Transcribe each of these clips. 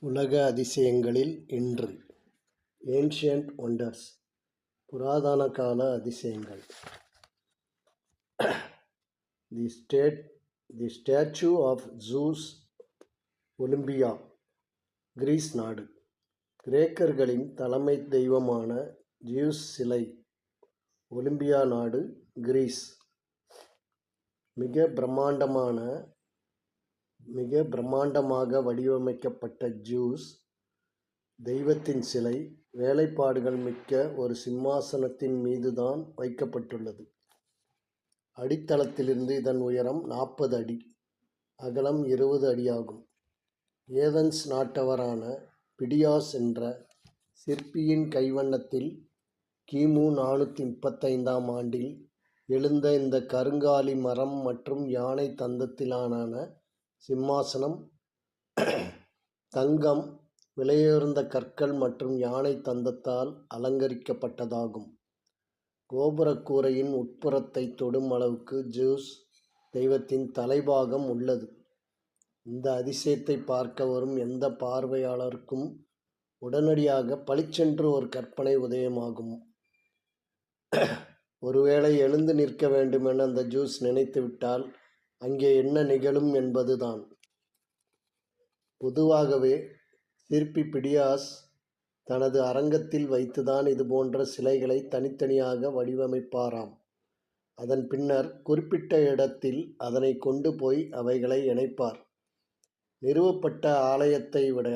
உலக அதிசயங்களில் இன்று ancient wonders புராதன கால அதிசயங்கள். The statue of Zeus, Olympia, Greece நாடு. கிரேக்கர்களின் தலைமை தெய்வமான ஜியூஸ் சிலை, ஒலிம்பியா நாடு, கிரீஸ். மிக பிரம்மாண்டமாக வடிவமைக்கப்பட்ட ஜியூஸ் தெய்வத்தின் சிலை வேலைப்பாடுகள் மிக்க ஒரு சிம்மாசனத்தின் மீதுதான் வைக்கப்பட்டுள்ளது. அடித்தளத்திலிருந்து இதன் உயரம் 40 அடி, அகலம் 20 அடியாகும். ஏதென்ஸ் நாட்டவரான பிடியாஸ் என்ற சிற்பியின் கைவண்ணத்தில் கிமு 435ஆம் ஆண்டில் எழுந்த இந்த கருங்காலி மரம் மற்றும் யானை தந்தத்திலான சிம்மாசனம் தங்கம், விலையுயர்ந்த கற்கள் மற்றும் யானை தந்தத்தால் அலங்கரிக்கப்பட்டதாகும். கோபுரக்கூரையின் உட்புறத்தை தொடும் அளவுக்கு ஜூஸ் தெய்வத்தின் தலைபாகம் உள்ளது. இந்த அதிசயத்தை பார்க்க வரும் எந்த பார்வையாளருக்கும் உடனடியாக பளிச்சென்று ஒரு கற்பனை உதயமாகும். ஒருவேளை எழுந்து நிற்க வேண்டுமென அந்த ஜூஸ் நினைத்துவிட்டால் அங்கே என்ன நிகழும் என்பதுதான். பொதுவாகவே சிற்பி பிடியாஸ் தனது அரங்கத்தில் வைத்துதான் இதுபோன்ற சிலைகளை தனித்தனியாக வடிவமைப்பாராம். அதன் பின்னர் குறிப்பிட்ட இடத்தில் அதனை கொண்டு போய் அவைகளை இணைப்பார். நிறுவப்பட்ட ஆலயத்தை விட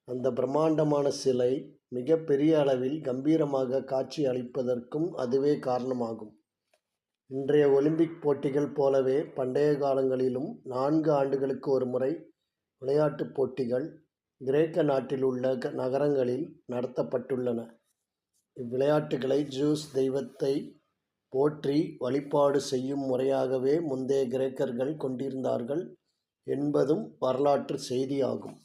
அந்த பிரம்மாண்டமான சிலை மிக பெரிய அளவில் கம்பீரமாக காட்சி அளிப்பதற்கும் அதுவே காரணமாகும். இன்றைய ஒலிம்பிக் போட்டிகள் போலவே பண்டைய காலங்களிலும் 4 ஆண்டுகளுக்கு ஒரு முறை விளையாட்டுப் போட்டிகள் கிரேக்க நாட்டில் உள்ள நகரங்களில் நடத்தப்பட்டுள்ளன. இவ்விளையாட்டுகளை ஜூஸ் தெய்வத்தை போற்றி வழிபாடு செய்யும் முறையாகவே முந்தைய கிரேக்கர்கள் கொண்டிருந்தார்கள் என்பதும் வரலாற்று செய்தியாகும்.